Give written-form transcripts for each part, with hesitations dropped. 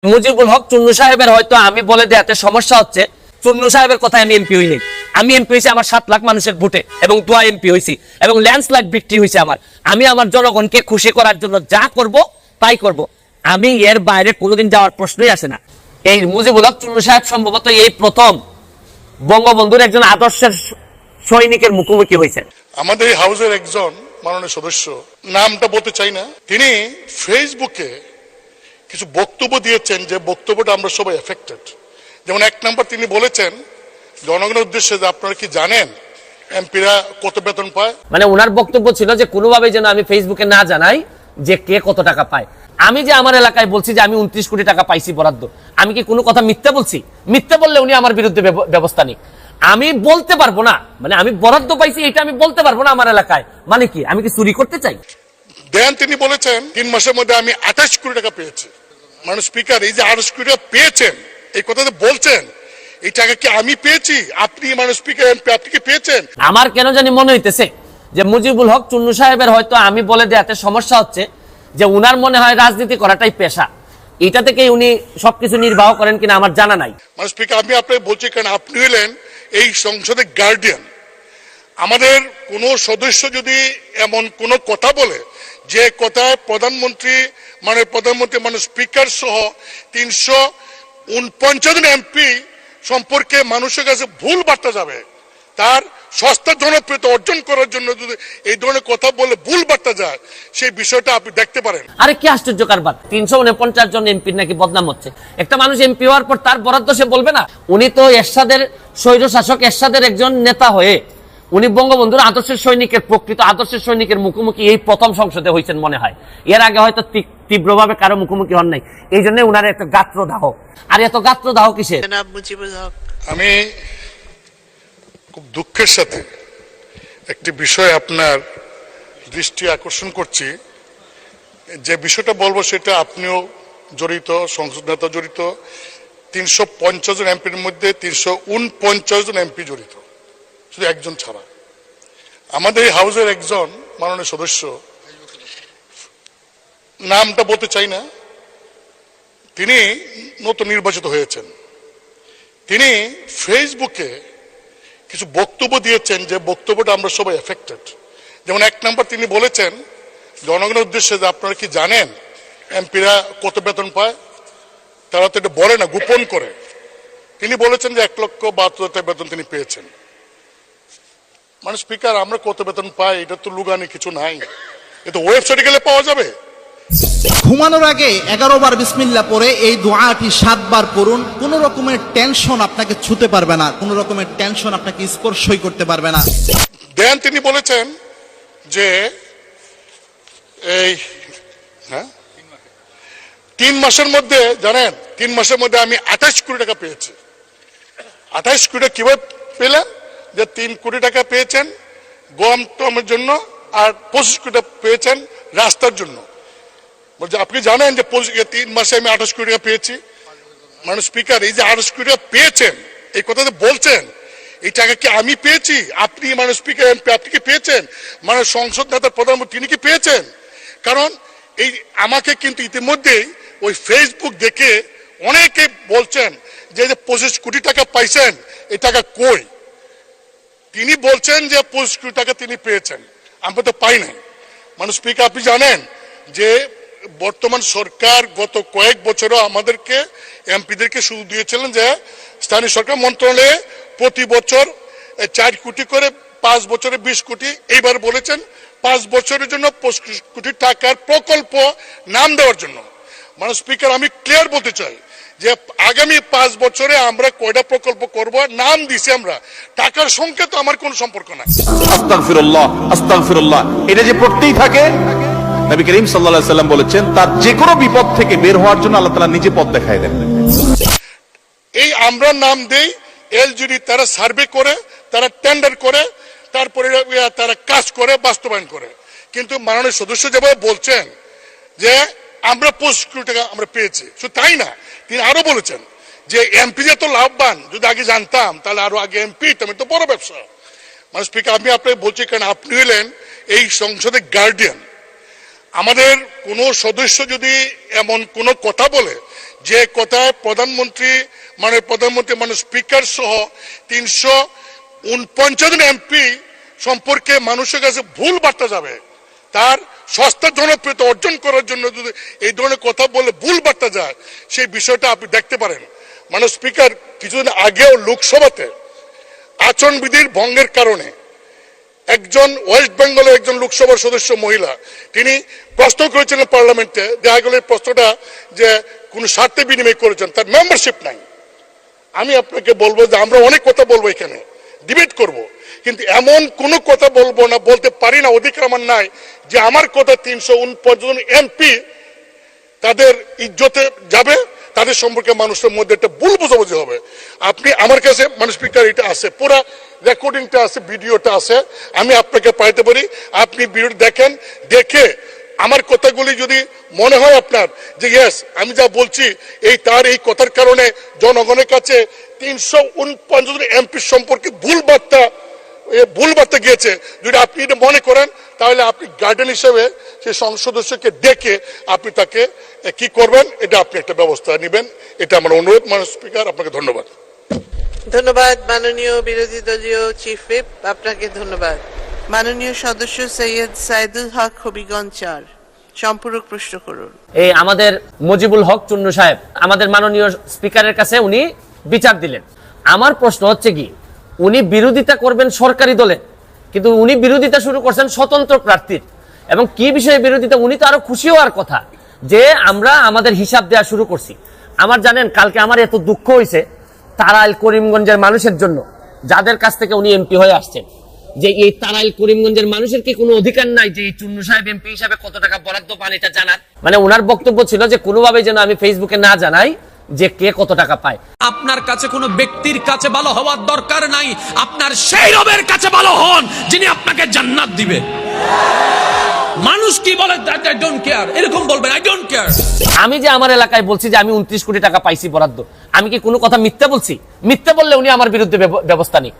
মুজিবুল হক চুন্নু সাহেবের হয়তো আমি বলে দেয়াতে সমস্যা হচ্ছে। চুন্নু সাহেবের কথায় আমি এমপি হইনি। আমি এমপি হয়েছি আমার 7 লাখ মানুষের ভোটে এবং দোয়া এমপি হয়েছি এবং ল্যান্ডস্লাইড ভিক্টরি হয়েছে আমি আমার জনগণকে খুশি করার জন্য যা করব তাই করব। আমি এর বাইরে কোনোদিন যাওয়ার প্রশ্নই আসে না। এই মুজিবুল হক চুন্নু সাহেব সম্ভবত এই প্রথম বঙ্গবন্ধুর একজন আদর্শের সৈনিকের মুখোমুখি হয়েছে। আমাদের এই হাউসের একজন মাননীয় সদস্য, নামটা বলতে চাই না, তিনি ফেসবুকে কিছু বক্তব্য দিয়েছেন যে বক্তব্যটা আমরা সবাই এফেক্টেড। যেমন 1 নম্বর তিনি বলেছেন জনগণের উদ্দেশ্যে যে আপনারা কি জানেন এমপিরা কত বেতন পায়। মানে ওনার বক্তব্য ছিল যে কোনোভাবে যেন আমি ফেসবুকে না জানাই যে কে কত টাকা পায়। আমি যে আমার এলাকায় বলছি যে আমি 29 কোটি টাকা পাইছি বরাদ্দ, আমি কি কোনো কথা মিথ্যা বলছি? মিথ্যা বললে উনি আমার বিরুদ্ধে ব্যবস্থা নিক। আমি বলতে পারবো না, মানে আমি বরাদ্দ পাইছি এটা আমি বলতে পারবো না আমার এলাকায়, মানে কি আমি কি চুরি করতে চাই? দেন তিনি বলেছেন 3 মাসের মধ্যে আমি 28 কোটি টাকা পেয়েছি। মানে স্পিকার, এই যে 28 কোটি টাকা পেয়েছেন এই কথা যে বলছেন, এই টাকা কি আমি পেয়েছি? আপনি মানে স্পিকার এমপি আপনি কি পেয়েছেন? আমার কেন জানি মনে হইতেছে যে মুজিবুল হক চুন্নু সাহেবের হয়তো আমি বলে দেয়াতে সমস্যা হচ্ছে যে উনার মনে হয় রাজনীতি করাটাই পেশা, এটা থেকেই উনি সবকিছু নির্বাহ করেন কিনা আমার জানা নাই। মানে স্পিকার, আমি আপনাকে বলছি কারণ আপনি হলেন এই সংসদের গার্ডিয়ান। আমাদের কোন সদস্য যদি এমন কোন কথা বলে যে কথায় প্রধানমন্ত্রী মানে স্পিকার সহ 349 জন এমপি সম্পর্কে মানুষের কাছে ভুল বার্তা যাবে, তার সস্তা জনপ্রিয়তা অর্জন করার জন্য যদি এই ধরনের কথা বলে ভুল বার্তা যায়, সেই বিষয়টা আপনি দেখতে পারেন। আরে কি আশ্চর্য কারবার, 349 জন এমপির নাকি বদনাম হচ্ছে। একটা মানুষ এমপি হওয়ার পর তার বরাদ্দ সে বলবে না? উনি তো এরশাদের স্বৈর শাসক এরশাদের একজন নেতা হয়ে উনি বঙ্গবন্ধুর আদর্শের সৈনিকের, প্রকৃত আদর্শের সৈনিকের মুখোমুখি এই প্রথম সংসদে হয়েছেন মনে হয়। এর আগে হয়তো তীব্রভাবে কারো মুখোমুখি হন নাই, এই জন্য উনার একটা গাত্রদাহ। আর এত গাত্রদাহ কিসের? আমি খুব দুঃখের সাথে একটি বিষয় আপনার দৃষ্টি আকর্ষণ করছি। যে বিষয়টা বলবো সেটা আপনিও জড়িত, সংসদ নেতা জড়িত। 350 জন এমপির মধ্যে 349 জন এমপি জড়িত, শুধু একজন ছাড়া। আমাদের এই হাউসের একজন মাননীয় সদস্য, নামটা বলতে চাই না, তিনি নতুন নির্বাচিত হয়েছেন। তিনি ফেসবুকে কিছু বক্তব্য দিয়েছেন যে বক্তব্যটা আমরা সবাই এফেক্টেড। যেমন 1 নম্বর তিনি বলেছেন জনগণের উদ্দেশ্যে যে আপনারা কি জানেন এমপিরা কত বেতন পায়। তারা তো এটা বলে না, গোপন করে। তিনি বলেছেন যে 1,72,000 বেতন তিনি পেয়েছেন। মানে স্পিকার, আমরা কত বেতন পাই এটা তো লুগানি কিছু নাই, এটা ওয়েবসাইটে গেলে পাওয়া যাবে। ঘুমানোর আগে 11 বার বিসমিল্লাহ পড়ে এই দোয়াটি 7 বার পড়ুন। কোন রকমের টেনশন আপনাকে ছুতে পারবে না, কোন রকমের টেনশন আপনাকে স্পর্শই করতে পারবে না। দেন তিনি বলেছেন যে এই 3 মাসের মধ্যে, জানেন 3 মাসের মধ্যে আমি 28 কোটি টাকা পেয়েছি। 28 কোটি টাকা কিভাবে পেলেন? যে 3 কোটি টাকা পেয়েছেন গম টমের জন্য আর 25 কোটি টাকা পেয়েছেন রাস্তার জন্য। আপনি জানেন যে 3 মাসে আমি 28 কোটি টাকা পেয়েছি। মানে স্পিকার, এই যে 28 কোটি টাকা পেয়েছেন এই কথা যে বলছেন, এই টাকা কি আমি পেয়েছি? আপনি মানে স্পিকার এমপি আপনি কি পেয়েছেন? মানে সংসদ নেতা প্রধানমন্ত্রী তিনি কি পেয়েছেন? কারণ এই আমাকে কিন্তু ইতিমধ্যেই ওই ফেসবুক দেখে অনেকে বলছেন যে 25 কোটি টাকা পাইছেন, এই টাকা কই? তিনি বলছেন যে 25 কোটি টাকা তিনি পেয়েছেন, আমরা তো পাই নাই। মানে স্পিকার, আপনি জানেন যে বর্তমান সরকার গত কয়েক বছরও আমাদেরকে এমপিদেরকে সুযোগ দিয়েছিলেন যে স্থানীয় সরকার মন্ত্রণালয়ে প্রতি বছর 4 কোটি করে, 5 বছরে 20 কোটি। এইবার বলেছেন 5 বছরের জন্য 25 কোটি টাকার প্রকল্প নাম দেওয়ার জন্য। মানে স্পিকার, আমি ক্লিয়ার বলতে চাই যে আগামী 5 বছরে আমরা কয়টা প্রকল্প করব নাম দিছি আমরা, টাকার সঙ্গে তো আমার কোনো সম্পর্ক নাই। আস্তাগফিরুল্লাহ আস্তাগফিরুল্লাহ, এটা যে পড়তেই থাকে। নবী করিম সাল্লাল্লাহু আলাইহি সাল্লাম বলেছেন তার যে কোনো বিপদ থেকে বের হওয়ার জন্য আল্লাহ তাআলা নিজে পথ দেখায় দেন। এই আমরা নাম দেই, এলজিডি তারা সার্ভে করে, তারা টেন্ডার করে, তারপরে তারা কাজ করে, বাস্তবায়ন করে। কিন্তু মাননীয় সদস্য যেভাবে বলছেন যে আমরা 25 কোটি টাকা আমরা পেয়েছি, শুধু তাই না, তিনি আরো বলেছেন যে এমপি যে তো লাভবান, যদি আগে জানতাম তাহলে আরো আগে এমপি তেমন তো বড় ব্যবসা। মানে স্পিকার, আমি আপনাকে বলছি কারণ আপনি হলেন এই সংসদের গার্ডিয়ান। আমাদের কোন সদস্য যদি এমন কোন কথা বলে যে কথায় প্রধানমন্ত্রী মানে স্পিকার সহ 349 জন এমপি সম্পর্কে মানুষের কাছে ভুল বার্তা যাবে, তার সস্তা জনপ্রিয়তা অর্জন করার জন্য যদি এই ধরনের কথা বলে ভুল বার্তা যায়, সেই বিষয়টা আপনি দেখতে পারেন। মানে স্পিকার কিছুদিন আগেও লোকসভাতে আচরণবিধির ভঙ্গের কারণে একজন ওয়েস্ট বেঙ্গলের একজন লোকসভার সদস্য মহিলা, তিনি প্রশ্ন করেছিলেন পার্লামেন্টে, দেখা গেল এই প্রশ্নটা যে কোন স্বার্থে বিনিময় করেছেন, তার মেম্বারশিপ নাই। আমি আপনাকে বলবো যে আমরা অনেক কথা বলবো, এখানে ডিবেট করব, কিন্তু এমন কোনো কথা বলবো না, বলতে পারি না, অধিকার আমার নাই যে আমার কথা 349 জন এমপি তাদের ইজ্জতে যাবে, তাদের সম্পর্কে মানুষের মধ্যে একটা ভুল বোঝাবুঝি হবে। আপনি আমার কাছে মানে স্পিকার এটা আছে, পুরো রেকর্ডিংটা আছে, ভিডিওটা আছে, আমি আপনাকে পাঠাতে পারি, আপনি ভিডিও দেখেন, দেখে আমার কথাগুলি যদি মনে হয় আপনার যে ইয়েস আমি যা বলছি তার এই কথার কারণে জনগণের কাছে 349 জন এমপি সম্পর্কে ভুল বার্তা গিয়েছে, যদি আপনি এটা মনে করেন, তাহলে আপনি গার্ডিয়ান হিসেবে সেই সংসদ সদস্যকে ডেকে আপনি তাকে কি করবেন, এটা আপনি একটা ব্যবস্থা নেবেন, এটা আমার অনুরোধ। মাননীয় স্পিকার, আপনাকে ধন্যবাদ। ধন্যবাদ মাননীয় বিরোধী দলীয় চিফ হুইপ, আপনাকে ধন্যবাদ। মাননীয় সদস্য সৈয়দ সাইদুল হক হবিগঞ্জ 4, সম্পূরক প্রশ্ন করুন। এই আমাদের মুজিবুল হক চুন্নু সাহেব আমাদের মাননীয় স্পিকারের কাছে উনি বিচার দিলেন। আমার প্রশ্ন হচ্ছে কি, উনি বিরোধিতা করবেন সরকারি দলে, কিন্তু উনি বিরোধিতা শুরু করছেন স্বতন্ত্র প্রার্থীর, এবং কি বিষয়ে বিরোধিতা, উনি তো আরো খুশি হওয়ার কথা যে আমরা আমাদের হিসাব দেওয়া শুরু করছি। আমার জানেন কালকে আমার এত দুঃখ হয়েছে তারাইল করিমগঞ্জের মানুষের জন্য, যাদের কাছ থেকে উনি এমপি হয়ে আসছেন, যে এই তারাইল করিমগঞ্জের মানুষের কি কোনো অধিকার নাই যে এই চুন্নু সাহেব এমপি হিসাবে কত টাকা বরাদ্দ পান এটা জানার। মানে ওনার বক্তব্য ছিল যে কোনোভাবে যেন আমি ফেসবুকে না জানাই যে কে কত টাকা পায়। আপনার কাছে কোনো ব্যক্তির কাছে ভালো হওয়ার দরকার নাই, আপনার সেই রবের কাছে ভালো হন যিনি আপনাকে জান্নাত দিবে। মানুষ কি বলে আই ডোন্ট কেয়ার, এরকম বলবেন আই ডোন্ট কেয়ার। আমি যে আমার এলাকায় বলছি যে আমি 29 কোটি টাকা পাইছি বরাদ্দ, আমি কি কোনো কথা মিথ্যা বলছি? মিথ্যা বললে উনি আমার বিরুদ্ধে ব্যবস্থা নিক।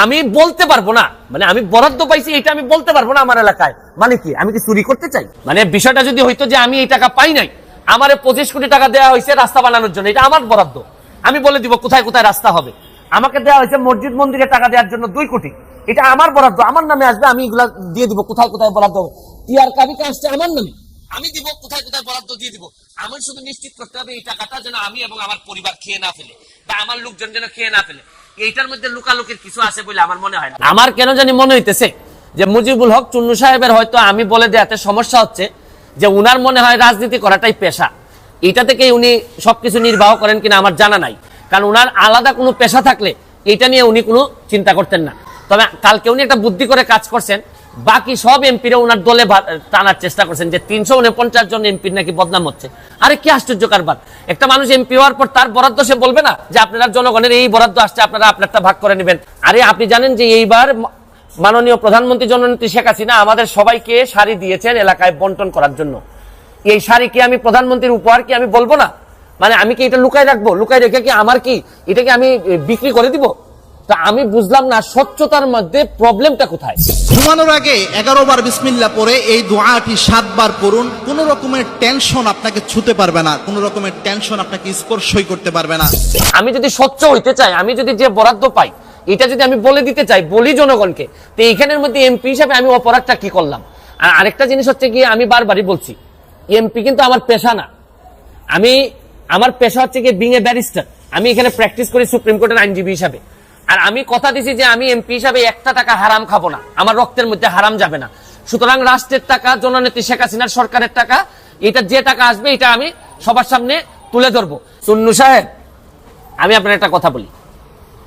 আমি বলতে পারবো না, মানে আমি বরাদ্দ পাইছি এটা আমি বলতে পারবো না আমার এলাকায়, মানে কি আমি কি চুরি করতে চাই? মানে বিষয়টা যদি হইতো যে আমি এই টাকা পাই নাই, আমারে 25 কোটি টাকা দেওয়া হয়েছে রাস্তা বানানোর জন্য, এটা আমার বরাদ্দ, আমি বলে দিব কোথায় কোথায় রাস্তা হবে। আমাকে দেওয়া হয়েছে মসজিদ মন্দিরে টাকা দেওয়ার জন্য 2 কোটি, এটা আমার বরাদ্দ, আমার নামে আসবে, আমি এগুলা দিয়ে দিব কোথায় কোথায় বরাদ্দ হবে। টিআর কাবিকে আসছে আমার নামে, আমি দিব কোথায় কোথায় বরাদ্দ দিয়ে দিব। আমার শুধু নিশ্চিত করতে হবে এই টাকাটা যেন আমি এবং আমার পরিবার খেয়ে না ফেলে, বা আমার লোকজন যেন খেয়ে না ফেলে। এইটার মধ্যে লুকালুকির কিছু আছে বলে আমার মনে হয় না। আমার কেন জানি মনে হইতেছে যে মুজিবুল হক চুন্নু সাহেবের হয়তো আমি বলে দেয়াতে সমস্যা হচ্ছে যে উনার মনে হয় রাজনীতি করাটাই পেশা, এটা থেকে উনি সবকিছু নির্বাহ করেন কিনা আমার জানা নাই। কারণ উনার আলাদা কোনো পেশা থাকলে এটা নিয়ে উনি কোনো চিন্তা করতেন না। তবে কালকে উনি একটা বুদ্ধি করে কাজ করছেন, বাকি সব এমপিরা উনার দলে টানার চেষ্টা করছেন যে 349 জন এমপির নাকি বদনাম হচ্ছে। আরে কি আশ্চর্য কারবার, একটা মানুষ এমপি হওয়ার পর তার বরাদ্দ সে বলবে না যে আপনারা জনগণের এই বরাদ্দ আসছে, আপনারা আপনারটা ভাগ করে নেবেন। আরে আপনি জানেন যে এইবার মাননীয় প্রধানমন্ত্রী জননেত্রী শেখ হাসিনা আমাদের সবাইকে শাড়ি দিয়েছেন এলাকায় বন্টন করার জন্য। এই শাড়ি কি আমি প্রধানমন্ত্রীর উপহার কি আমি বলবো না? মানে আমি কি এটা লুকাই রাখবো? লুকাই রেখে কি আমার কি এটাকে আমি বিক্রি করে দিব? তা আমি বুঝলাম না স্বচ্ছতার মধ্যে প্রবলেমটা কোথায়। ঘুমানোর আগে 11 বার বিসমিল্লাহ পড়ে এই দোয়াটি 7 বার পড়ুন। কোন রকমের টেনশন আপনাকে ছুতে পারবে না, কোন রকমের টেনশন আপনাকে স্পর্শই করতে পারবে না। আমি যদি স্বচ্ছ হইতে চাই, আমি যদি যে বরাদ্দ পাই এটা যদি আমি বলে দিতে চাই, বলি জনগণকে, তো এইখানের মধ্যে এমপি হিসাবে আমি অপরাধটা কি করলাম? আর আরেকটা জিনিস হচ্ছে কি, আমি বারবারই বলছি এমপি কিন্তু আমার পেশা না। আমার পেশা হচ্ছে কি বিং এ ব্যারিস্টার, আমি এখানে প্র্যাকটিস করি সুপ্রিম কোর্টের আইনজীবী হিসাবে। আর আমি কথা দিছি যে আমি এমপি হিসাবে একটা টাকা হারাম খাবো না, আমার রক্তের মধ্যে হারাম যাবে না। সুতরাং রাষ্ট্রের টাকা, জননেত্রী শেখ হাসিনার সরকারের টাকা, এটা যে টাকা আসবে এটা আমি সবার সামনে তুলে ধরবো। চুন্নু সাহেব, আমি আপনার একটা কথা বলি,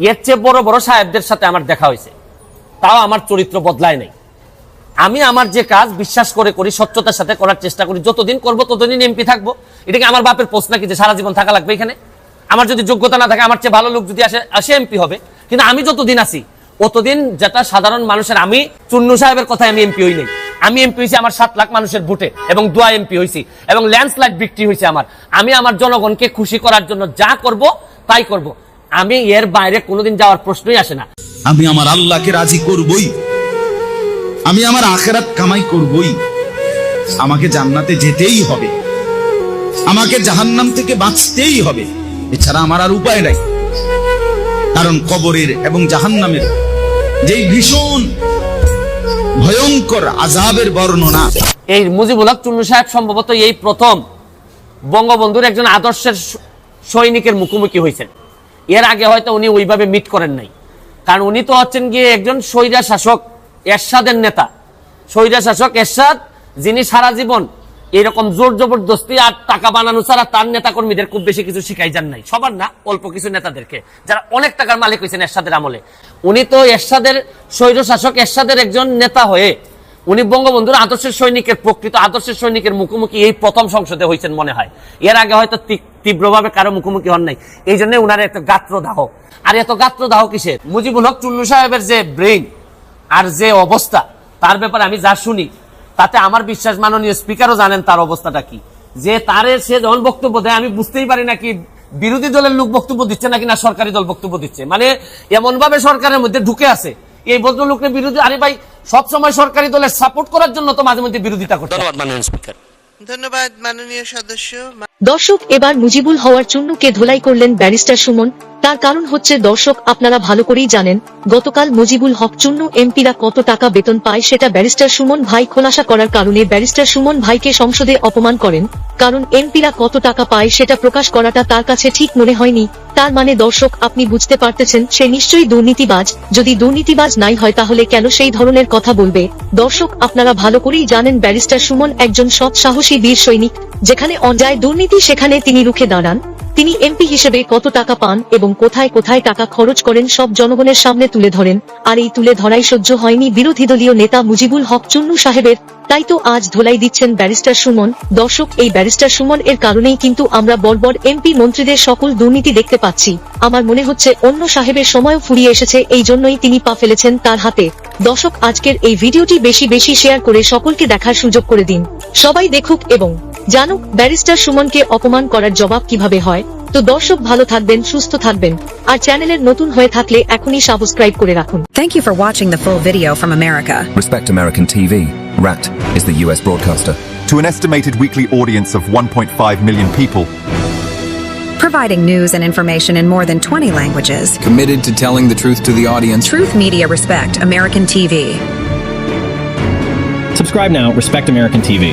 এর চেয়ে বড় বড় সাহেবদের সাথে আমার দেখা হয়েছে, তাও আমার চরিত্র বদলায় নাই। আমি আমার যে কাজ বিশ্বাস করে করি, স্বচ্ছতার সাথে করার চেষ্টা করি, যতদিন করবো ততদিন এমপি থাকবো। এটা কি আমার বাপের পোস্ট নাকি যে সারা জীবন থাকা লাগবে এখানে? আমার যদি যোগ্যতা না থাকে, আমার চেয়ে ভালো লোক যদি আসে এমপি হবে। কিন্তু আমি যতদিন আছি অতদিন যেটা সাধারণ মানুষের, আমি চুন্নু সাহেবের কথায় আমি এমপি হই নাই। আমি এমপি হয়েছি আমার 7 লাখ মানুষের ভোটে, এবং দোয়া এমপি হয়েছি, এবং ল্যান্ডস্লাইড বিক্রি হয়েছে আমার। আমি আমার জনগণকে খুশি করার জন্য যা করব তাই করব, আমি এর বাইরে কোনোদিন যাওয়ার প্রশ্নই আসে না। আমি আমার আল্লাহকে রাজি করবই, আমি আমার আখিরাত কামাই করবই, আমাকে জান্নাতে যেতেই হবে। আমাকে জাহান্নাম থেকে বাঁচতেই হবে, এছাড়া আমার আর উপায় নাই। কারণ কবরের এবং জাহান্নামের যেই ভীষণ ভয়ঙ্কর আযাবের বর্ণনা, এই মুজিবুল হক চুন্নু সাহেব সম্ভবত এই প্রথম বঙ্গবন্ধুর একজন আদর্শের সৈনিকের মুখোমুখি হয়েছেন। এর আগে হয়তো উনি ওইভাবে মিট করেন নাই, কারণ উনি তো হচ্ছেন গিয়ে একজন স্বৈরা শাসক এরশাদের নেতা, স্বৈরা শাসক এরশাদ, যিনি সারা জীবন এরকম জোর জবরদস্তি আর টাকা বানানো ছাড়া তার নেতা কর্মীদের খুব বেশি কিছু শিখাই যান নাই, সবার না, অল্প কিছু নেতাদেরকে, যারা অনেক টাকার মালিক হয়েছেন এরশাদের আমলে। উনি তো এরশাদের স্বৈর শাসক এরশাদের একজন নেতা হয়ে উনি বঙ্গবন্ধুর আদর্শের সৈনিকের, প্রকৃত আদর্শের সৈনিকের মুখোমুখি এই প্রথম সংসদে হয়েছেন মনে হয়। এর আগে হয়তো তীব্রভাবে কারো মুখোমুখি হন নাই, এই জন্য উনার এত গাত্রদাহ। আর এত গাত্রদাহ কিসের? মুজিবুল হক চুন্নু সাহেবের যে ব্রেইন আর যে অবস্থা, তার ব্যাপারে আমি যা শুনি তাতে আমার বিশ্বাস মাননীয় স্পিকারও জানেন তার অবস্থাটা কি। যে তারে সে যখন বক্তব্য দেয় আমি বুঝতেই পারি না কি বিরোধী দলের লোক বক্তব্য দিচ্ছে নাকি না সরকারি দল বক্তব্য দিচ্ছে, মানে এমন ভাবে সরকারের মধ্যে ঢুকে আছে এই ভদ্রলোকের বিরোধী। আরে ভাই, সবসময় সরকারি দলের সাপোর্ট করার জন্য তো মাঝে মধ্যে বিরোধিতা করতে। ধন্যবাদ মাননীয় স্পিকার। ধন্যবাদ মাননীয় সদস্য। দর্শক, এবার মুজিবুল হওয়ার চুন্নুকে ধোলাই করলেন ব্যারিস্টার সুমন। তার কারণ হচ্ছে, দর্শক আপনারা ভালো করেই জানেন গতকাল মুজিবুল হক চুন্নু এমপিরা কত টাকা বেতন পায় সেটা ব্যারিস্টার সুমন ভাই খোলাসা করার কারণে ব্যারিস্টার সুমন ভাইকে সংসদে অপমান করেন। কারণ এমপিরা কত টাকা পায় সেটা প্রকাশ করাটা তার কাছে ঠিক মনে হয়নি। তার মানে দর্শক আপনি বুঝতে পারতেছেন সে নিশ্চয়ই দুর্নীতিবাজ। যদি দুর্নীতিবাজ নাই হয় তাহলে কেন সেই ধরনের কথা বলবে? দর্শক আপনারা ভালো করেই জানেন ব্যারিস্টার সুমন একজন সৎ সাহসী বীর সৈনিক। যেখানে অন্যায় দুর্নীতি সেখানে তিনি রুখে দাঁড়ান। তিনি এমপি হিসেবে কত টাকা পান এবং কোথায় কোথায় টাকা খরচ করেন সব জনগণের সামনে তুলে ধরেন। আর এই তুলে ধরাই সহ্য হয়নি বিরোধী দলীয় নেতা মুজিবুল হক চুন্নু সাহেবের, তাই তো আজ ধোলাই দিচ্ছেন ব্যারিস্টার সুমন। দর্শক, এই ব্যারিস্টার সুমন এর কারণেই কিন্তু আমরা বড় এমপি মন্ত্রীদের সকল দুর্নীতি দেখতে পাচ্ছি। আমার মনে হচ্ছে অন্য সাহেবের সময়ও ফুরিয়ে এসেছে, এই জন্যই তিনি পা ফেলেছেন তার হাতে। দর্শক, আজকের এই ভিডিওটি বেশি বেশি শেয়ার করে সকলকে দেখার সুযোগ করে দিন। সবাই দেখুক এবং জানুক ব্যারিস্টার সুমনকে অপমান করার জবাব কিভাবে হয়। তো দর্শক ভালো থাকবেন, সুস্থ থাকবেন, আর চ্যানেলের নতুন হয়ে থাকলে এখনই সাবস্ক্রাইব করে রাখুন। Thank you for watching the full video from America. Respect American TV. RAT is the US broadcaster. To an estimated weekly audience of 1.5 million people. Providing news and information in more than 20 languages. Committed to telling the truth to the audience. Truth Media Respect American TV. Subscribe now, Respect American TV.